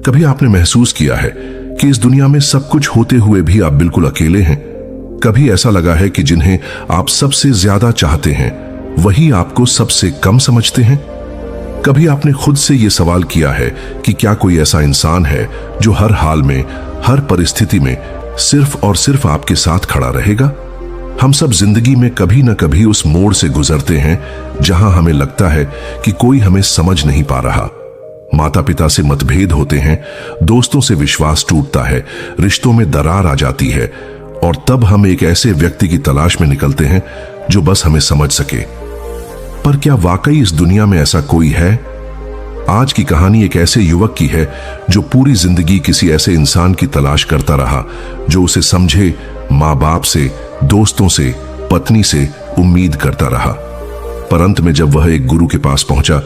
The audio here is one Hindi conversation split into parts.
कभी आपने महसूस किया है कि इस दुनिया में सब कुछ होते हुए भी आप बिल्कुल अकेले हैं? कभी ऐसा लगा है कि जिन्हें आप सबसे ज्यादा चाहते हैं वही आपको सबसे कम समझते हैं? कभी आपने खुद से यह सवाल किया है कि क्या कोई ऐसा इंसान है जो हर हाल में, हर परिस्थिति में सिर्फ और सिर्फ आपके साथ खड़ा रहेगा? हम सब जिंदगी में कभी न कभी उस मोड़ से गुजरते हैं जहां हमें लगता है कि कोई हमें समझ नहीं पा रहा। माता पिता से मतभेद होते हैं, दोस्तों से विश्वास टूटता है, रिश्तों में दरार आ जाती है, और तब हम एक ऐसे व्यक्ति की तलाश में निकलते हैं जो बस हमें समझ सके। पर क्या वाकई इस दुनिया में ऐसा कोई है? आज की कहानी एक ऐसे युवक की है जो पूरी जिंदगी किसी ऐसे इंसान की तलाश करता रहा जो उसे समझे, माँ बाप से, दोस्तों से, पत्नी से उम्मीद करता रहा। पर अंत में जब वह एक गुरु के पास पहुंचा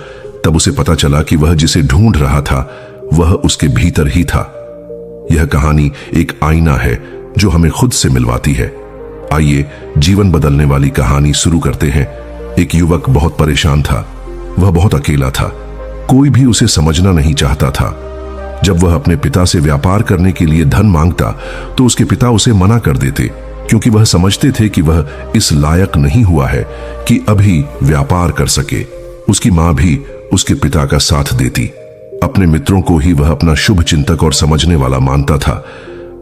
तब उसे पता चला कि वह जिसे ढूंढ रहा था वह उसके भीतर ही था। यह कहानी एक आईना है जो हमें खुद से मिलवाती है। आइए जीवन बदलने वाली कहानी शुरू करते हैं। एक युवक बहुत परेशान था, वह बहुत अकेला था, कोई भी उसे समझना नहीं चाहता था। जब वह अपने पिता से व्यापार करने के लिए धन मांगता तो उसके पिता उसे मना कर देते, क्योंकि वह समझते थे कि वह इस लायक नहीं हुआ है कि अभी व्यापार कर सके। उसकी मां भी उसके पिता का साथ देती। अपने मित्रों को ही वह अपना शुभ चिंतक और समझने वाला मानता था।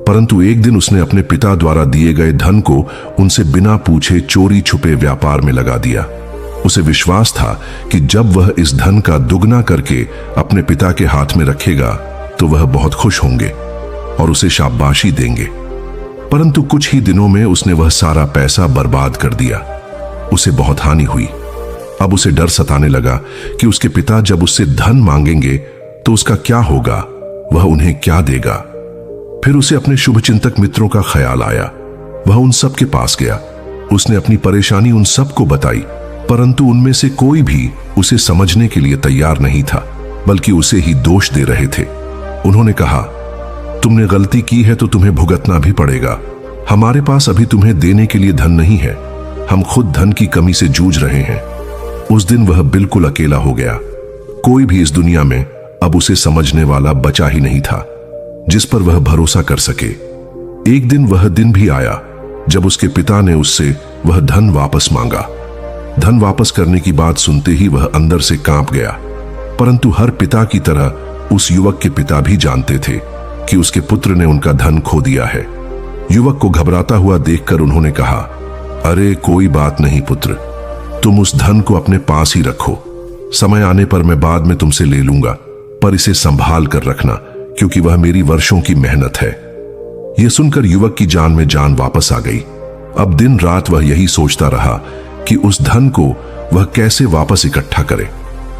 परंतु एक दिन उसने अपने पिता द्वारा दिए गए धन को उनसे बिना पूछे चोरी छुपे व्यापार में लगा दिया। उसे विश्वास था कि जब वह इस धन का दुगना करके अपने पिता के हाथ में रखेगा तो वह बहुत खुश होंगे और उसे शाबाशी देंगे। परंतु कुछ ही दिनों में उसने वह सारा पैसा बर्बाद कर दिया। उसे बहुत हानि हुई। अब उसे डर सताने लगा कि उसके पिता जब उससे धन मांगेंगे तो उसका क्या होगा, वह उन्हें क्या देगा। फिर उसे अपने शुभचिंतक मित्रों का ख्याल आया। वह उन सब के पास गया। उसने अपनी परेशानी उन सबको बताई, परंतु उनमें से कोई भी उसे समझने के लिए तैयार नहीं था, बल्कि उसे ही दोष दे रहे थे। उन्होंने कहा, तुमने गलती की है तो तुम्हें भुगतना भी पड़ेगा। हमारे पास अभी तुम्हें देने के लिए धन नहीं है। हम खुद धन की कमी से जूझ रहे हैं। उस दिन वह बिल्कुल अकेला हो गया। कोई भी इस दुनिया में अब उसे समझने वाला बचा ही नहीं था जिस पर वह भरोसा कर सके। एक दिन वह दिन भी आया जब उसके पिता ने उससे वह धन वापस मांगा। धन वापस करने की बात सुनते ही वह अंदर से कांप गया। परंतु हर पिता की तरह उस युवक के पिता भी जानते थे कि उसके पुत्र ने उनका धन खो दिया है। युवक को घबराता हुआ देखकर उन्होंने कहा, अरे कोई बात नहीं पुत्र, तुम उस धन को अपने पास ही रखो। समय आने पर मैं बाद में तुमसे ले लूंगा, पर इसे संभाल कर रखना, क्योंकि वह मेरी वर्षों की मेहनत है। यह सुनकर युवक की जान में जान वापस आ गई। अब दिन रात वह यही सोचता रहा कि उस धन को वह कैसे वापस इकट्ठा करे।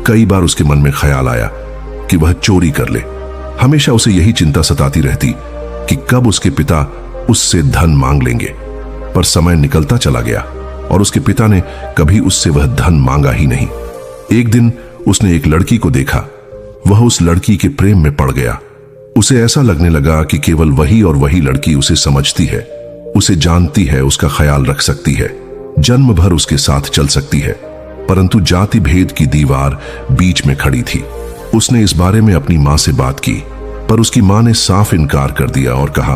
कई बार उसके मन में ख्याल आया कि वह चोरी कर ले। हमेशा उसे यही चिंता सताती रहती कि कब उसके पिता उससे धन मांग लेंगे। पर समय निकलता चला गया और उसके पिता ने कभी उससे वह धन मांगा ही नहीं। एक दिन उसने एक लड़की को देखा। वह उस लड़की के प्रेम में पड़ गया। उसे ऐसा लगने लगा कि केवल वही और वही लड़की उसे समझती है, उसे जानती है, उसका ख्याल रख सकती है, जन्म भर उसके साथ चल सकती है। परंतु जाति भेद की दीवार बीच में खड़ी थी। उसने इस बारे में अपनी मां से बात की, पर उसकी मां ने साफ इनकार कर दिया और कहा,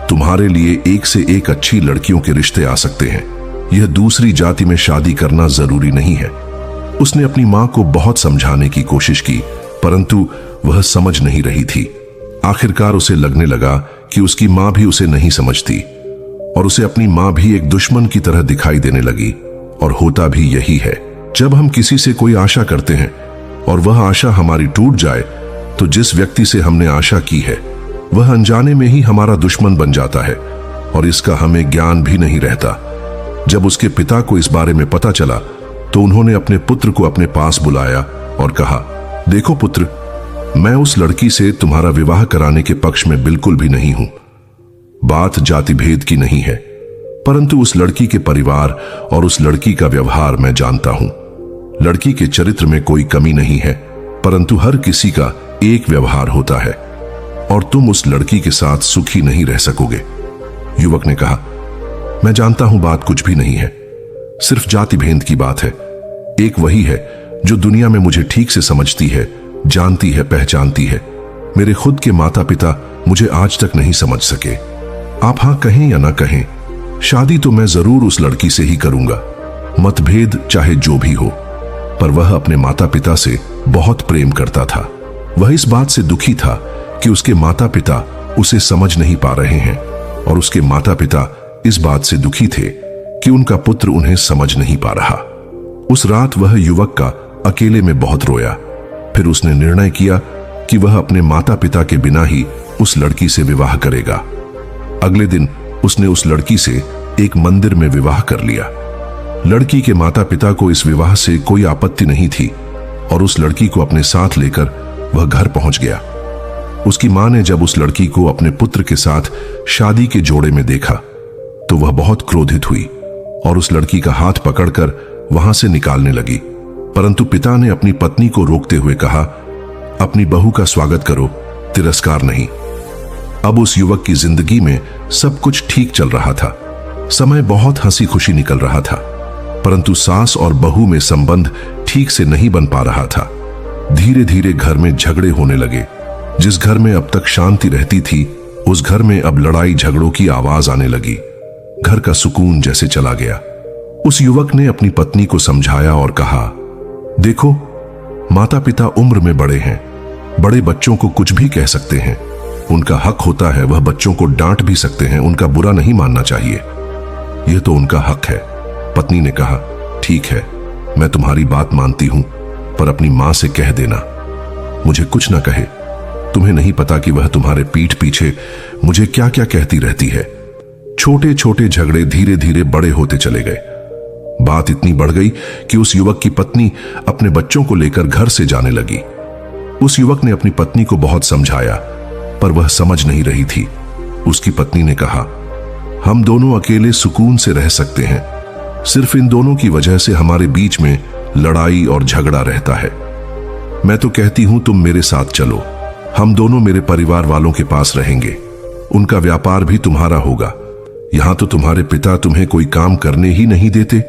तुम्हारे लिए एक से एक अच्छी लड़कियों के रिश्ते आ सकते हैं, यह दूसरी जाति में शादी करना जरूरी नहीं है। उसने अपनी मां को बहुत समझाने की कोशिश की, परंतु वह समझ नहीं रही थी। आखिरकार उसे लगने लगा कि उसकी मां भी उसे नहीं समझती और उसे अपनी मां भी एक दुश्मन की तरह दिखाई देने लगी। और होता भी यही है, जब हम किसी से कोई आशा करते हैं और वह आशा हमारी टूट जाए तो जिस व्यक्ति से हमने आशा की है वह अनजाने में ही हमारा दुश्मन बन जाता है और इसका हमें ज्ञान भी नहीं रहता। जब उसके पिता को इस बारे में पता चला तो उन्होंने अपने पुत्र को अपने पास बुलाया और कहा, देखो पुत्र, मैं उस लड़की से तुम्हारा विवाह कराने के पक्ष में बिल्कुल भी नहीं हूं। बात जाति भेद की नहीं है, परंतु उस लड़की के परिवार और उस लड़की का व्यवहार मैं जानता हूं। लड़की के चरित्र में कोई कमी नहीं है, परंतु हर किसी का एक व्यवहार होता है और तुम उस लड़की के साथ सुखी नहीं रह सकोगे। युवक ने कहा, मैं जानता हूं बात कुछ भी नहीं है, सिर्फ जाति भेद की बात है। एक वही है जो दुनिया में मुझे ठीक से समझती है, जानती है, पहचानती है। मेरे खुद के माता पिता मुझे आज तक नहीं समझ सके। आप हाँ कहें या ना कहें, शादी तो मैं जरूर उस लड़की से ही करूंगा, मतभेद चाहे जो भी हो। पर वह अपने माता पिता से बहुत प्रेम करता था। वह इस बात से दुखी था कि उसके माता पिता उसे समझ नहीं पा रहे हैं, और उसके माता पिता इस बात से दुखी थे कि उनका पुत्र उन्हें समझ नहीं पा रहा। उस रात वह युवक का अकेले में बहुत रोया। फिर उसने निर्णय किया कि वह अपने माता पिता के बिना ही उस लड़की से विवाह करेगा। अगले दिन उसने उस लड़की से एक मंदिर में विवाह कर लिया। लड़की के माता पिता को इस विवाह से कोई आपत्ति नहीं थी, और उस लड़की को अपने साथ लेकर वह घर पहुंच गया। उसकी मां ने जब उस लड़की को अपने पुत्र के साथ शादी के जोड़े में देखा तो वह बहुत क्रोधित हुई और उस लड़की का हाथ पकड़कर वहां से निकालने लगी। परंतु पिता ने अपनी पत्नी को रोकते हुए कहा, अपनी बहू का स्वागत करो, तिरस्कार नहीं। अब उस युवक की जिंदगी में सब कुछ ठीक चल रहा था। समय बहुत हंसी खुशी निकल रहा था, परंतु सास और बहू में संबंध ठीक से नहीं बन पा रहा था। धीरे धीरे घर में झगड़े होने लगे। जिस घर में अब तक शांति रहती थी, उस घर में अब लड़ाई झगड़ों की आवाज आने लगी। घर का सुकून जैसे चला गया। उस युवक ने अपनी पत्नी को समझाया और कहा, देखो, माता पिता उम्र में बड़े हैं, बड़े बच्चों को कुछ भी कह सकते हैं, उनका हक होता है, वह बच्चों को डांट भी सकते हैं, उनका बुरा नहीं मानना चाहिए, यह तो उनका हक है। पत्नी ने कहा, ठीक है, मैं तुम्हारी बात मानती हूं, पर अपनी मां से कह देना मुझे कुछ ना कहे। तुम्हें नहीं पता कि वह तुम्हारे पीठ पीछे मुझे क्या क्या कहती रहती है। छोटे छोटे झगड़े धीरे धीरे बड़े होते चले गए। बात इतनी बढ़ गई कि उस युवक की पत्नी अपने बच्चों को लेकर घर से जाने लगी। उस युवक ने अपनी पत्नी को बहुत समझाया, पर वह समझ नहीं रही थी। उसकी पत्नी ने कहा, हम दोनों अकेले सुकून से रह सकते हैं, सिर्फ इन दोनों की वजह से हमारे बीच में लड़ाई और झगड़ा रहता है। मैं तो कहती हूं तुम मेरे साथ चलो, हम दोनों मेरे परिवार वालों के पास रहेंगे, उनका व्यापार भी तुम्हारा होगा। यहां तो तुम्हारे पिता तुम्हें कोई काम करने ही नहीं देते,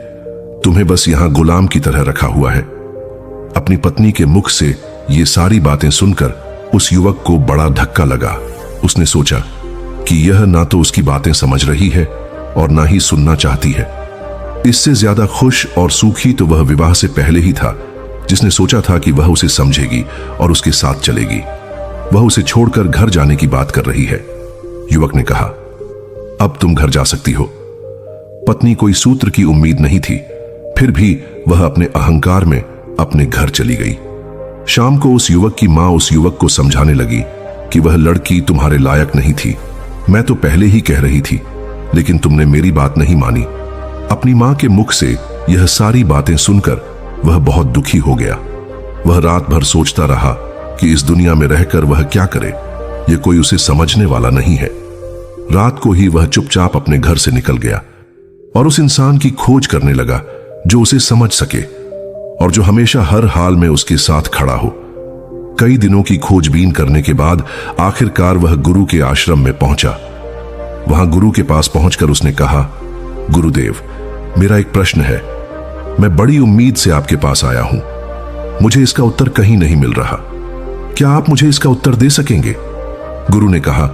तुम्हें बस यहां गुलाम की तरह रखा हुआ है। अपनी पत्नी के मुख से ये सारी बातें सुनकर उस युवक को बड़ा धक्का लगा। उसने सोचा कि यह ना तो उसकी बातें समझ रही है और ना ही सुनना चाहती है। इससे ज्यादा खुश और सुखी तो वह विवाह से पहले ही था, जिसने सोचा था कि वह उसे समझेगी और उसके साथ चलेगी। वह उसे छोड़कर घर जाने की बात कर रही है। युवक ने कहा, अब तुम घर जा सकती हो। पत्नी कोई सूत्र की उम्मीद नहीं थी, फिर भी वह अपने अहंकार में अपने घर चली गई। शाम को उस युवक की मां उस युवक को समझाने लगी कि वह लड़की तुम्हारे लायक नहीं थी। मैं तो पहले ही कह रही थी, लेकिन तुमने मेरी बात नहीं मानी। अपनी मां के मुख से यह सारी बातें सुनकर वह बहुत दुखी हो गया। वह रात भर सोचता रहा कि इस दुनिया में रहकर वह क्या करे, यह कोई उसे समझने वाला नहीं है। रात को ही वह चुपचाप अपने घर से निकल गया और उस इंसान की खोज करने लगा जो उसे समझ सके और जो हमेशा हर हाल में उसके साथ खड़ा हो। कई दिनों की खोजबीन करने के बाद आखिरकार वह गुरु के आश्रम में पहुंचा। वहां गुरु के पास पहुंचकर उसने कहा, गुरुदेव, मेरा एक प्रश्न है। मैं बड़ी उम्मीद से आपके पास आया हूं, मुझे इसका उत्तर कहीं नहीं मिल रहा। क्या आप मुझे इसका उत्तर दे सकेंगे? गुरु ने कहा,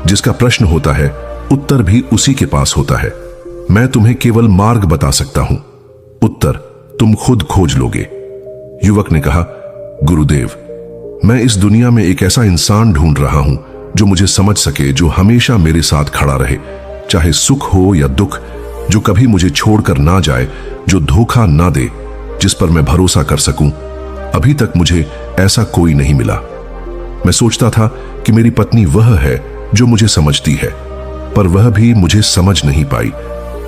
जिसका प्रश्न होता है उत्तर भी उसी के पास होता है। मैं तुम्हें केवल मार्ग बता सकता हूं, उत्तर तुम खुद खोज लोगे। युवक ने कहा, गुरुदेव, मैं इस दुनिया में एक ऐसा इंसान ढूंढ रहा हूं जो मुझे समझ सके, जो हमेशा मेरे साथ खड़ा रहे, चाहे सुख हो या दुख, जो कभी मुझे छोड़कर ना जाए, जो धोखा ना दे, जिस पर मैं भरोसा कर सकूं। अभी तक मुझे ऐसा कोई नहीं मिला। मैं सोचता था कि मेरी पत्नी वह है जो मुझे समझती है, पर वह भी मुझे समझ नहीं पाई।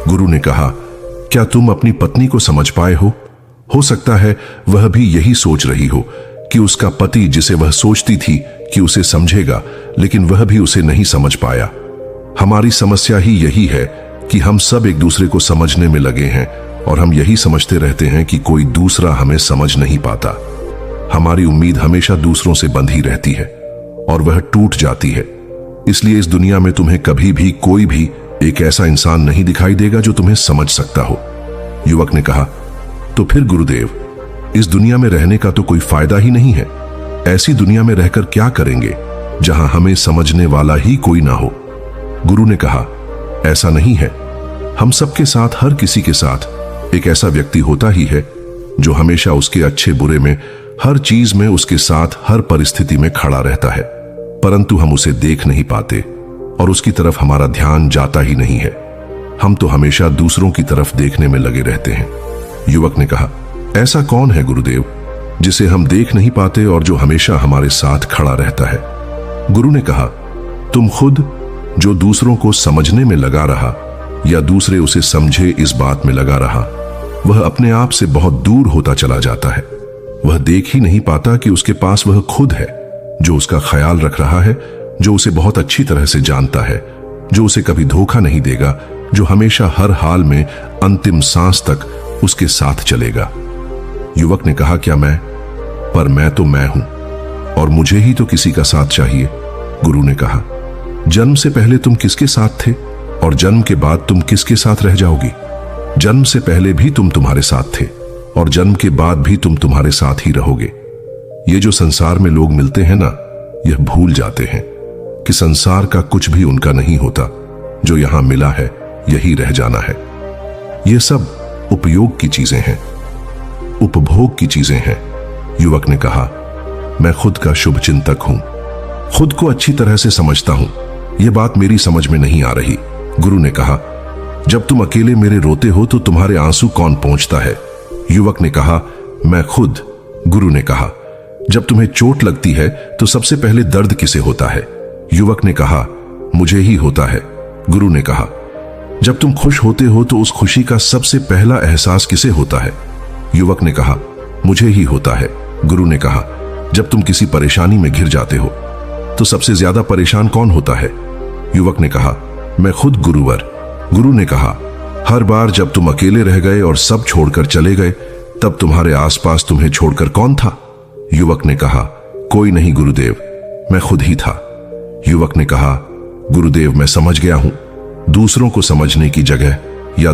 गुरु ने कहा, क्या तुम अपनी पत्नी को समझ पाए हो? हो सकता है वह भी यही सोच रही हो कि उसका पति, जिसे वह सोचती थी कि उसे समझेगा, लेकिन वह भी उसे नहीं समझ पाया। हमारी समस्या ही यही है कि हम सब एक दूसरे को समझने में लगे हैं और हम यही समझते रहते हैं कि कोई दूसरा हमें समझ नहीं पाता। हमारी उम्मीद हमेशा दूसरों से बंधी रहती है और वह टूट जाती है। इसलिए इस दुनिया में तुम्हें कभी भी कोई भी एक ऐसा इंसान नहीं दिखाई देगा जो तुम्हें समझ सकता हो। युवक ने कहा, तो फिर गुरुदेव, इस दुनिया में रहने का तो कोई फायदा ही नहीं है। ऐसी दुनिया में रहकर क्या करेंगे जहां हमें समझने वाला ही कोई ना हो। गुरु ने कहा, ऐसा नहीं है। हम सबके साथ, हर किसी के साथ एक ऐसा व्यक्ति होता ही है जो हमेशा उसके अच्छे बुरे में, हर चीज में उसके साथ हर परिस्थिति में खड़ा रहता है, परंतु हम उसे देख नहीं पाते और उसकी तरफ हमारा ध्यान जाता ही नहीं है। हम तो हमेशा दूसरों की तरफ देखने में लगे रहते हैं। युवक ने कहा, ऐसा कौन है गुरुदेव जिसे हम देख नहीं पाते और जो हमेशा हमारे साथ खड़ा रहता है? गुरु ने कहा, तुम खुद। जो दूसरों को समझने में लगा रहा या दूसरे उसे समझे इस बात में लगा रहा, वह अपने आप से बहुत दूर होता चला जाता है। वह देख ही नहीं पाता कि उसके पास वह खुद है जो उसका ख्याल रख रहा है, जो उसे बहुत अच्छी तरह से जानता है, जो उसे कभी धोखा नहीं देगा, जो हमेशा हर हाल में अंतिम सांस तक उसके साथ चलेगा। युवक ने कहा, क्या मैं? पर मैं तो मैं हूं और मुझे ही तो किसी का साथ चाहिए। गुरु ने कहा, जन्म से पहले तुम किसके साथ थे और जन्म के बाद तुम किसके साथ रह जाओगी? जन्म से पहले भी तुम तुम्हारे साथ थे और जन्म के बाद भी तुम तुम्हारे साथ ही रहोगे। ये जो संसार में लोग मिलते हैं ना, यह भूल जाते हैं कि संसार का कुछ भी उनका नहीं होता। जो यहां मिला है यही रह जाना है। ये सब उपयोग की चीजें हैं, उपभोग की चीजें हैं। युवक ने कहा, मैं खुद का शुभ चिंतक हूं, खुद को अच्छी तरह से समझता हूं। यह बात मेरी समझ में नहीं आ रही। गुरु ने कहा, जब तुम अकेले मेरे रोते हो तो तुम्हारे आंसू कौन पहुंचता है? युवक ने कहा, मैं खुद। गुरु ने कहा, जब तुम्हें चोट लगती है तो सबसे पहले दर्द किसे होता है? युवक ने कहा, मुझे ही होता है। गुरु ने कहा, जब तुम खुश होते हो तो उस खुशी का सबसे पहला एहसास किसे होता है? युवक ने कहा, मुझे ही होता है। गुरु ने कहा, जब तुम किसी परेशानी में घिर जाते हो तो सबसे ज्यादा परेशान कौन होता है? युवक ने कहा, मैं खुद गुरुवर। गुरु ने कहा, हर बार जब तुम अकेले रह गए और सब छोड़कर चले गए, तब तुम्हारे आसपास तुम्हें छोड़कर कौन था? युवक ने कहा, कोई नहीं गुरुदेव, मैं खुद ही था। युवक ने कहा, गुरुदेव, मैं समझ गया हूं। दूसरों को समझने की जगह या